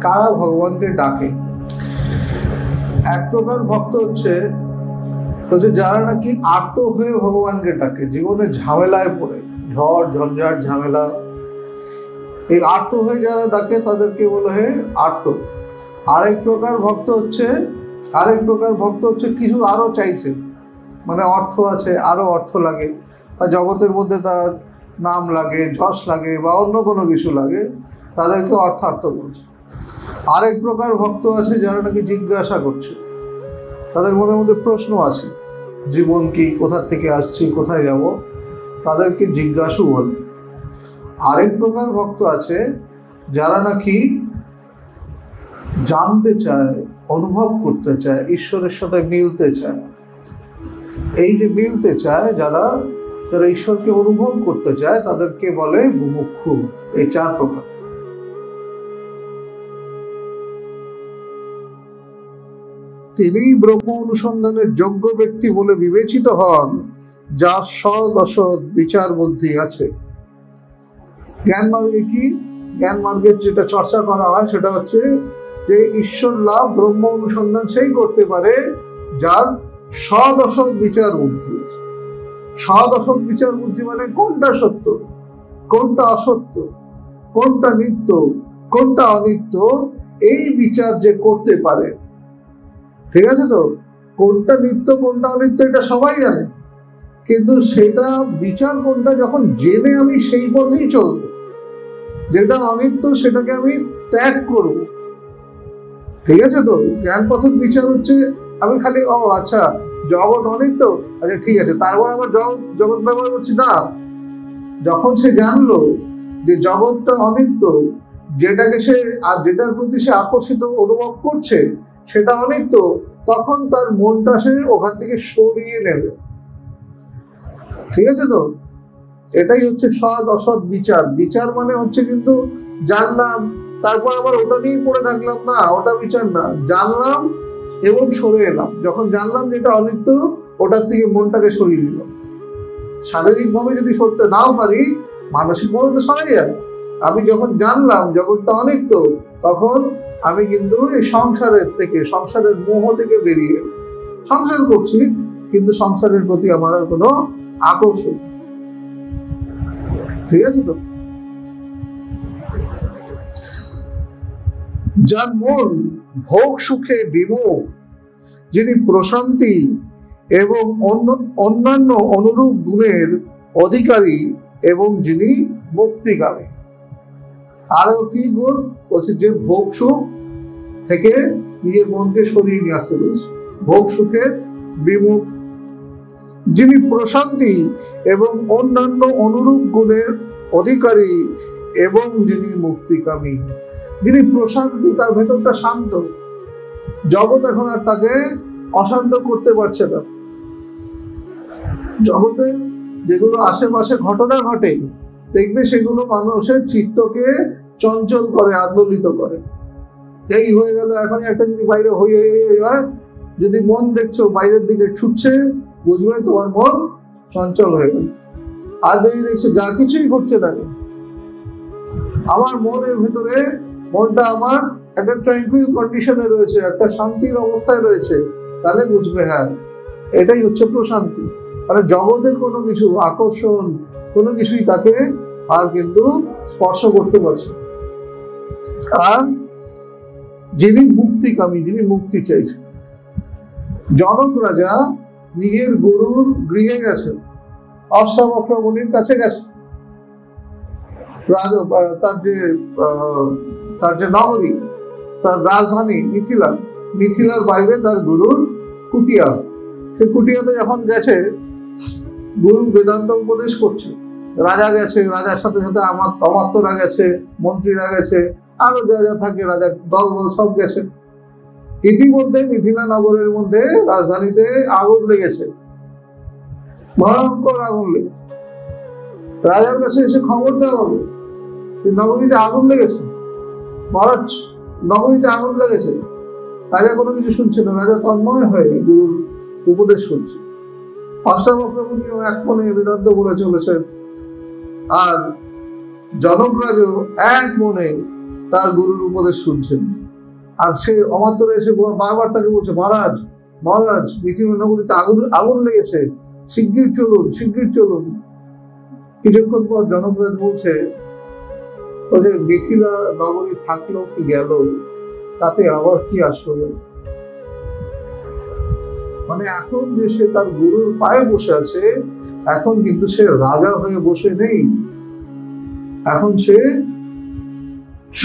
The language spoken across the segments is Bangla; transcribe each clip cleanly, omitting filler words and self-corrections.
কারা ভগবানকে ডাকে? এক প্রকার ভক্ত হচ্ছে যারা নাকি আর্ত হয়ে ভগবানকে ডাকে, জীবনে ঝামেলায় পড়ে, ঝড় ঝঞ্ঝাট ঝামেলা, এই আর্ত হয়ে যারা ডাকে তাদেরকে বলে হয় আর্ত। আরেক প্রকার ভক্ত হচ্ছে কিছু আরো চাইছে, মানে অর্থ আছে, আরো অর্থ লাগে, বা জগতের মধ্যে তার নাম লাগে, যশ লাগে, বা অন্য কোনো কিছু লাগে, তাদেরকে অর্থার্থ বলছে। আরেক প্রকার ভক্ত আছে যারা নাকি জিজ্ঞাসা করছে, তাদের মনের মধ্যে প্রশ্ন আছে, জীবন কি, কোথা থেকে আসছি, কোথায় যাব, তাদেরকে জিজ্ঞাসু বলে। আরেক প্রকার ভক্ত আছে যারা নাকি জানতে চায়, অনুভব করতে চায়, ঈশ্বরের সাথে মিলতে চায়। এই যে মিলতে চায়, যারা ঈশ্বরকে অনুভব করতে চায়, তাদেরকে বলে মুমুক্ষু। এই চার প্রকার। তিনি ব্রহ্ম অনুসন্ধানের যোগ্য ব্যক্তি বলে বিবেচিত হন, যার সৎ অসৎ বিচার বুদ্ধি আছে। জ্ঞান মার্গে কি? জ্ঞান মার্গের যেটা চর্চা করা হয় সেটা হচ্ছে যে ঈশ্বর লাভ, ব্রহ্ম অনুসন্ধান সেই করতে পারে যার সৎ অসৎ বিচার বুদ্ধি আছে। সৎ অসৎ বিচার বুদ্ধি মানে কোনটা সত্য, কোনটা অসত্য, কোনটা নিত্য, কোনটা অনিত্য, এই বিচার যে করতে পারে। ঠিক আছে তো? কোনটা নিত্য কোনটা অনিত্য এটা সবাই জানে, কিন্তু সেটা বিচার কোনটা যখন জেনে আমি সেই পথেই চলবো, যেটা অনিত্য সেটাকে আমি ত্যাগ করব। ঠিক আছে তো? জ্ঞান পথের বিচার হচ্ছে আমি খালি আচ্ছা জগৎ অনিত্য, আচ্ছা ঠিক আছে, তারপর আমার জগৎ ব্যবহার করছি না। যখন সে জানলো যে জগৎটা অনিত্য, যেটাকে সে আর যেটার প্রতি সে আকর্ষিত অনুভব করছে সেটা অনিত্য, তখন তার মনটা সে ওখান থেকে সরিয়ে নেবে। ঠিক আছে তো? এটাই হচ্ছে সৎ অসৎ বিচার। বিচার মানে হচ্ছে কিন্তু জানলাম তারপর আবার ওটা নিয়েই পড়ে থাকলাম না, ওটা বিচার না। জানলাম এবং সরে এলাম। যখন জানলাম যেটা অনিত্য, ওটার থেকে মনটাকে সরিয়ে দিলাম। শারীরিক ভাবে যদি সরতে নাও পারি, মানসিক ভাবে তো সরে যায়। আমি যখন জানলাম জগৎটা অনিত্য, তখন আমি কিন্তু এই সংসারের মোহ থেকে বেরিয়ে সংসার করছি, কিন্তু সংসারের প্রতি আমার কোনো আকর্ষণ। ঠিক আছে তো? যার মন ভোগ সুখে বিমুখ, যিনি প্রশান্তি এবং অন্যান্য অনুরূপ গুণের অধিকারী এবং যিনি মুক্তিকামী। আরো কি গুণ বলছে? যে ভোগ সুখ থেকে নিজের মনকে সরিয়ে নিয়ে আসতে পেরেছে, ভোগ সুখের বিমুখ, যিনি প্রশান্তি এবং অন্যান্য অনুরূপ গুণের অধিকারী এবং যিনি মুক্তিকামী। যিনি প্রশান্তি, তার ভেতরটা শান্ত, জগৎ এখন আর তাকে অশান্ত করতে পারছে না। জগতে যেগুলো আশেপাশে ঘটনা ঘটে, দেখবে সেগুলো মানুষের চিত্তকে চঞ্চল করে, আন্দোলিত করে। এই হয়ে গেল, এখন একটা যদি বাইরে হই হয়, যদি মন দেখছো বাইরের দিকে ছুটছে, বুঝবে তোমার মন চঞ্চল হয়ে গেল। আর যদি দেখছো যা কিছুই ঘটছে না, আমার মনের ভেতরে, মনটা আমার একটা ট্র্যাঙ্কুইল কন্ডিশনে রয়েছে, একটা শান্তির অবস্থায় রয়েছে, তাহলে বুঝবে হ্যাঁ এটাই হচ্ছে প্রশান্তি। মানে জগতের কোনো কিছু আকর্ষণ, কোনো কিছুই তাকে আর কিন্তু স্পর্শ করতে পারছে। আর যিনি মুক্তিকামী, যিনি মুক্তি চাইছে। জনক রাজা নিজের গুরুর গৃহে গেছে, অষ্টাবক্র মুনির কাছে গেছে। তার যে নগরী, তার রাজধানী মিথিলার বাইরে তার গুরুর কুটিয়া। সে কুটিয়াতে যখন গেছে, গুরু বেদান্ত উপদেশ করছে। রাজা গেছে, রাজার সাথে সাথে অমাত্যরা গেছে, মন্ত্রীরা গেছে, আরো যা যা থাকে রাজার দল সব গেছে। ইতিমধ্যে মিথিলা নগরের মধ্যে, রাজধানীতে আগুন লেগেছে, ভয়ঙ্কর আগুন লেগেছে। রাজার কাছে এসে খবর দেওয়া হলো নগরীতে আগুন লেগেছে, মহারাজ নগরীতে আগুন লেগেছে। রাজা কোনো কিছু শুনছে না, রাজা তন্ময় হয়ে গুরুর উপদেশ শুনছে। অষ্টাবক্র মুনিও এক মনে বেদান্ত বলে চলেছেন, আর জনক রাজও এক মনে তার গুরুর উপদেশ শুনছেন। আর সে অমাত্যরা এসে বারবার তাকে বলছে, মহারাজ মহারাজ, মিথিলা নগরীতে আগুন আগুন লেগেছে, শিগগির চলুন শিগগির চলুন। কিছুক্ষণ পর জনকরাজ বলছে, মিথিলা নগরী থাকলো কি গেল, তাতে আবার কি আসলো গেল। মানে এখন যে সে তার গুরুর পায়ে বসে আছে, এখন কিন্তু সে রাজা হয়ে বসে নেই, এখন সে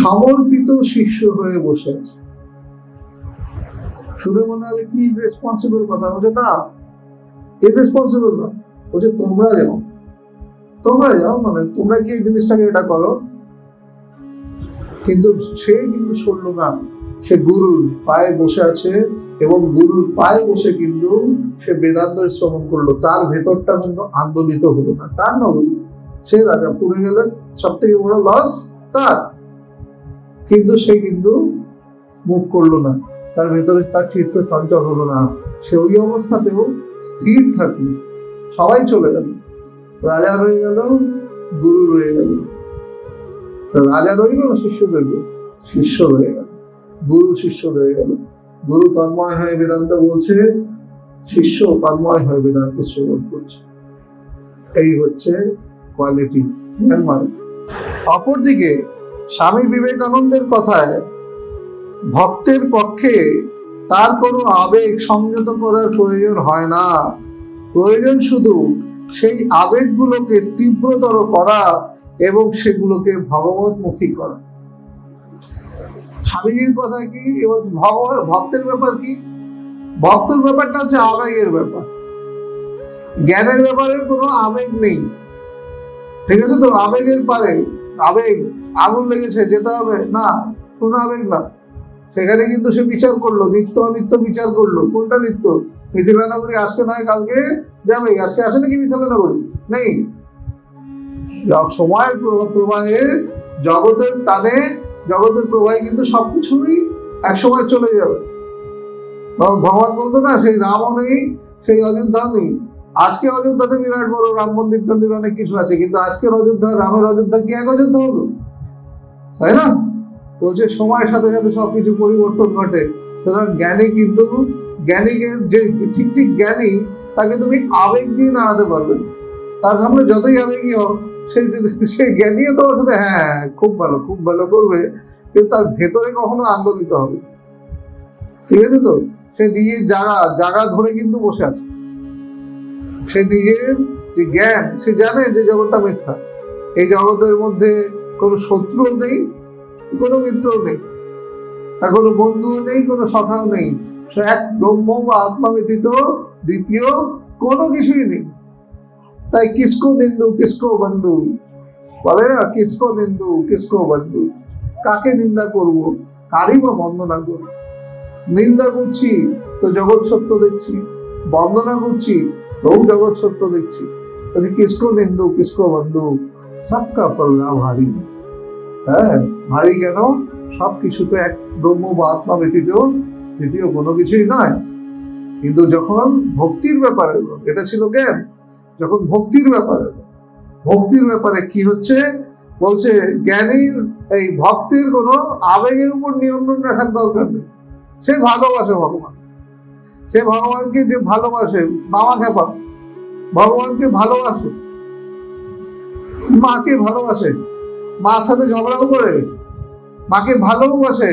সমর্পিত শিষ্য হয়ে বসে আছে। শুনে মনে হবে কি রেসপন্সিবল কথা, বলছে না ইররেসপন্সিবল না, বলছে তোমরা যাও, মানে তোমরা কি এই জিনিসটাকে এটা করো। কিন্তু সে কিন্তু শুনলো না, সে গুরুর পায়ে বসে আছে এবং গুরুর পায়ে বসে কিন্তু সে বেদান্ত শ্রবণ করলো। তার ভেতরটা কিন্তু আন্দোলিত হলো না, তার নগরী, সে রাজা, পুড়ে গেলে সব থেকে বড় লস তার, কিন্তু সে কিন্তু মুভ করলো না, তার ভেতরে তার চিত্ত চঞ্চল হলো না, সে ওই অবস্থাতেও স্থির থাকলো। সবাই চলে গেল, রাজা রয়ে গেল, গুরু রয়ে গেল। রাজা রইল না শিষ্য রইল, শিষ্য রয়ে গেল, গুরু শিষ্য রয়ে গেল। গুরু তন্ময় হয়ে বেদান্ত বলছে, শিষ্য তন্ময় হয়ে বেদান্ত শ্রবণ করছে। এই হচ্ছে কোয়ালিটি জ্ঞান মানে। অপরদিকে স্বামী বিবেকানন্দের কথায় ভক্তের পক্ষে তার কোনো আবেগ সংযত করার প্রয়োজন হয় না, প্রয়োজন শুধু সেই আবেগগুলোকে তীব্রতর করা এবং সেগুলোকে ভগবতমুখী করা। স্বামীজির কথা কি এবং ভক্তের ব্যাপার কি? ভক্তের ব্যাপারটা হচ্ছে আবেগের ব্যাপার, জ্ঞানের ব্যাপারে কোনো আবেগ নেই, ঠিক আছে তো? আবেগের পারে, আবেগ আগুন লেগেছে যেতে হবে না, কোনো আবেগ না। সেখানে কিন্তু সে বিচার করলো, নিত্য অনিত্য বিচার করলো। কোনটা নিত্য? মিথিলা নগরী আজকে নয় কালকে যাবে, আজকে আসে নাকি মিথিলা নগরী? নেই। সময়ের প্রবাহে, জগতের টানে, জগতের প্রবাহে কিন্তু সবকিছুই একসময় চলে যাবে। ভগবান বলতো না, সেই রামও নেই, সেই অযোধ্যা নেই। আজকে অযোধ্যাতে বিরাট বড় রাম মন্দির টন্দির অনেক কিছু আছে, কিন্তু আজকের অযোধ্যা, রামের অযোধ্যা কি এক অযোধ্যা হলো? তাই না? বলছে সময়ের সাথে সাথে সবকিছু পরিবর্তন ঘটে। সুতরাং জ্ঞানী কিন্তু, জ্ঞানীকে যে ঠিক ঠিক জ্ঞানী, তাকে তুমি আবেগ দিয়ে নাড়াতে পারবে। তার সামনে যতই আবেগী হোক, সেই জ্ঞানীও তোমার সাথে হ্যাঁ খুব ভালো করবে, কিন্তু তার ভেতরে কখনো আন্দোলিত হবে। ঠিক আছে তো? সে নিজের জায়গা ধরে কিন্তু বসে আছে। সে নিজের যে জ্ঞান, সে জানে যে জগৎটা মিথ্যা, এই জগতের মধ্যে কোনো শত্রুও নেই, কোনো মিত্রও নেই, তার কোনো বন্ধুও নেই, কোনো সখাও নেই। সে এক ব্রহ্ম বা আত্মা ব্যতীত দ্বিতীয় কোনো কিছুই নেই। তাই কিসকো নিন্দু কিসকো বন্ধু বলে না, কিসকো নিন্দু কিসকো বন্ধু, কাকে নিন্দা করব, কারই বা বন্দনা করব। নিন্দা করছি তো জগৎ সত্য দেখছি, বন্দনা করছি তো জগৎ সত্য দেখছি। কিসকো নিন্দু কিসকো বন্ধু, সবকা পাল্লা ভারী। হ্যাঁ, ভারী কেন? সবকিছু তো এক ব্রহ্ম বা আত্মা ব্যতীত দ্বিতীয় কোনো কিছুই নয়। কিন্তু যখন ভক্তির ব্যাপারে, এটা ছিল জ্ঞান, যখন ভক্তির ব্যাপারে কি হচ্ছে, বলছে জ্ঞানী এই ভক্তির কোনো আবেগের উপর নিয়ন্ত্রণ রাখার দরকার নেই। সে ভালোবাসে ভগবান, সে ভগবানকে যে ভালোবাসে, মামা খেপা ভগবানকে ভালোবাসে, মাকে ভালোবাসে, মার সাথে ঝগড়াও করে, মাকে ভালোবাসে,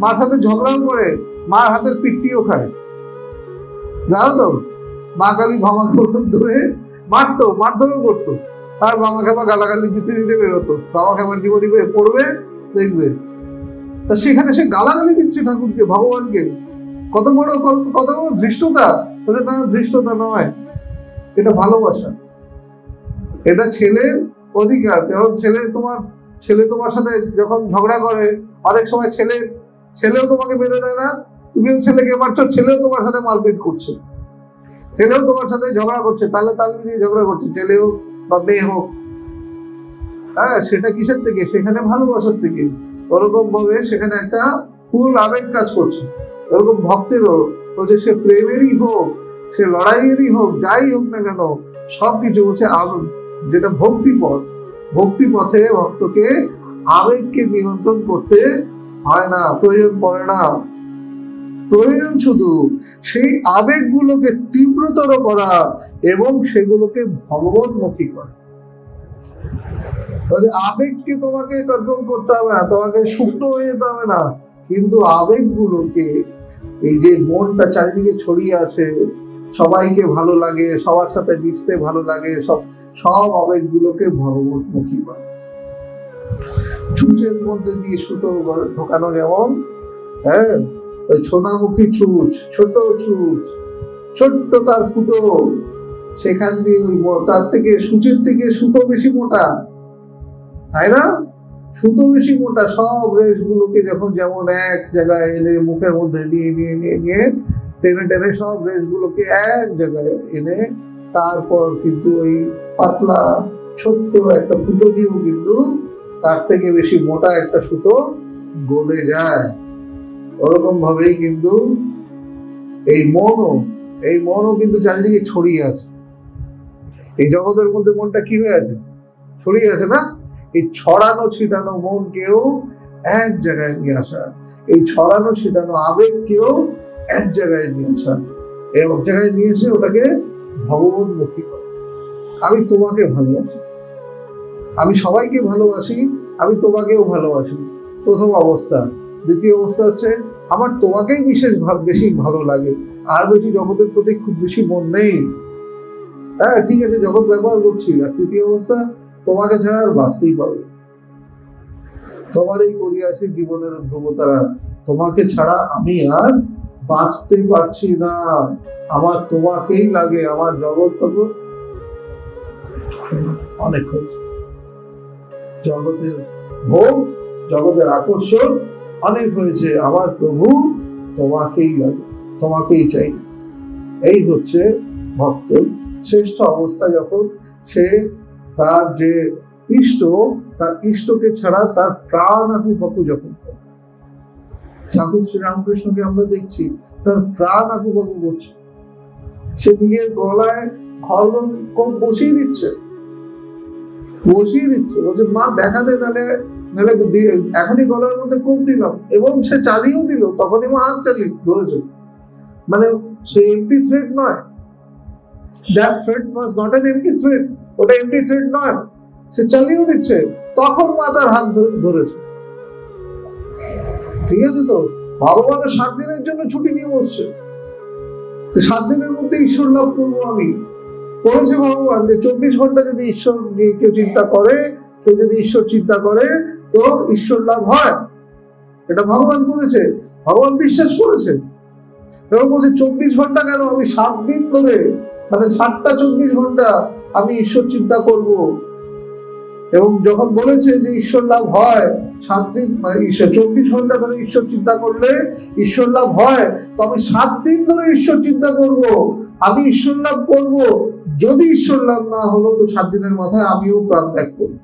মার সাথে ঝগড়াও করে, মার হাতের পিট্টিও খায়। জানো তো, মা কালী ভামা ধরে মারধরও করতো, আর মামা খেপা গালাগালি দিতে দিতে বেরোতো। মামা খেপার জীবনী পড়বে, দেখবে। তা সেখানে সে গালাগালি দিচ্ছে ঠাকুরকে, ভগবানকে। কত বড় ধৃষ্টতা! না, ধৃষ্টতা নয়, এটা ভালোবাসা, এটা ছেলের অধিকার। যখন ছেলে তোমার সাথে যখন ঝগড়া করে, অনেক সময় ছেলেও তোমাকে মেনে দেয় না, তুমিও ছেলেকে মারছো, ছেলেও তোমার সাথে মারপিট করছে, ছেলেও তোমার সাথে ঝগড়া করছে, তাহলে নিয়ে ঝগড়া করছে, ছেলে হোক বা মেয়ে হোক। হ্যাঁ, সেটা কিসের থেকে? সেখানে ভালোবাসার থেকে। ওরকম ভাবে সেখানে একটা ফুল আবেগ কাজ করছে। এরকম ভক্তেরও বলছে, সে প্রেমেরই হোক, সে লড়াইয়েরই হোক, যাই হোক না কেন, সবকিছু বলছে যেটা ভক্তি পথে ভক্তকে আবেগকে নিয়ন্ত্রণ করতে হয় না, প্রয়োজন পড়ে না। প্রয়োজন শুধু সেই আবেগগুলোকে তীব্রতর করা এবং সেগুলোকে ভগবতমুখী করা। আবেগকে তোমাকে কন্ট্রোল করতে হবে না, তোমাকে শুকনো হয়ে যেতে হবে না, কিন্তু আবেগগুলোকে, এই যে মনটা চারিদিকে ছড়িয়ে আছে, সবাইকে ভালো লাগে, সবার সাথে মিশতে ভালো লাগে, সব আবেগগুলোকে ভগবতমুখী করা। ছুঁচের মধ্যে দিয়ে সুতো ঢোকানো যেমন, হ্যাঁ, ওই সোনামুখী ছুঁচ, ছোট ছুঁচ, ছোট্ট তার ফুটো, সেখান দিয়ে ওই তার থেকে সূচের থেকে সুতো বেশি মোটা, তাই না? সুতো বেশি মোটা। সব রেশ গুলোকে যখন যেমন এক জায়গায় এনে মুখের মধ্যে নিয়ে নিয়ে নিয়ে নিয়ে টেনে টেনে সব রেশ গুলোকে এক জায়গায় এনে তারপর কিন্তু ওই পাতলা ছোট্ট একটা ফুটো দিয়েও কিন্তু তার থেকে বেশি মোটা একটা সুতো গলে যায়। ওরকম ভাবেই কিন্তু এই মনও কিন্তু চারিদিকে ছড়িয়ে আছে। এই জগতের মধ্যে মনটা কি হয়ে আছে? ছড়িয়ে আছে না? এই ছড়ানো ছিটানো মনকেও এক জায়গায় নিয়ে আসা, এই ছড়ানো ছিটানো আবেগকেও এক জায়গায় নিয়ে আসা, এক জায়গায় নিয়ে এসে ওটাকে ভগবতমুখী করা। আমি তোমাকে ভালোবাসি, আমি সবাইকে ভালোবাসি, আমি তোমাকেও ভালোবাসি, প্রথম অবস্থা। দ্বিতীয় অবস্থা হচ্ছে আমার তোমাকেই বেশি ভালো লাগে, আর বেশি জগতের প্রতি খুব বেশি মন নেই। হ্যাঁ, ঠিক আছে, জগৎ ব্যবহার করছি। আর তৃতীয় অবস্থা, তোমাকে ছাড়া আর বাঁচতেই পারবে, তোমারই করিয়াছি জীবনের ধ্রুবতারা, তোমাকে ছাড়া আমি আর বাঁচতে পারছি না, আমার তোমাকেই লাগে, আমার জগৎ তখন অনেক হয়েছে, জগতের ভোগ, জগতের আকর্ষণ অনেক হয়েছে, আমার প্রভু তোমাকেই লাগে, তোমাকেই চাই। এই হচ্ছে ভক্তের শ্রেষ্ঠ অবস্থা, যখন সে তার যে ইষ্ট, তার ইষ্টকে ছাড়া তার প্রাণ আহুপাকু যখন করে। ঠাকুর শ্রীরামকৃষ্ণকে আমরা দেখছি তার প্রাণ আহুপাকু করছে, সে নিজের গলায় হরমোন বসিয়ে দিচ্ছে, বলছে মা দেখা দে, নাহলে এখনই গলার মধ্যে কোপ দিলাম, এবং সে চালিয়েও দিল, তখনই মা হাত চালিয়ে ধরেছে। মানে সে এমপি থ্রেট নয়, that threat was not an empty threat, ওটা এমপি থ্রেট নয়, সে চালিয়েও দিচ্ছে, তখন মা তার হাত ধরেছে। ঠিক আছে তো? ভগবানের 7 দিনের জন্য ছুটি নিয়ে বসছে, 7 দিনের মধ্যে ঈশ্বর লাভ করবো আমি। বলেছে ভগবান যে 24 ঘন্টা যদি ঈশ্বর কেউ চিন্তা করে, কেউ যদি ঈশ্বর চিন্তা করে তো ঈশ্বর লাভ হয়। এটা ভগবান করেছে, ভগবান বিশ্বাস করেছে। এবং বলছে 24 ঘন্টা কেন, আমি 7 দিন ধরে, মানে 7টা 24 ঘন্টা আমি ঈশ্বর চিন্তা করব। এবং যখন বলেছে যে ঈশ্বর লাভ হয় 7 দিন, মানে 24 ঘন্টা ধরে ঈশ্বর চিন্তা করলে ঈশ্বর লাভ হয়, তো আমি 7 দিন ধরে ঈশ্বর চিন্তা করব, আমি ঈশ্বর লাভ করব। যদি ঈশ্বর লাভ না হলো তো 7 দিনের মাথায় আমিও প্রাণ ত্যাগ করব।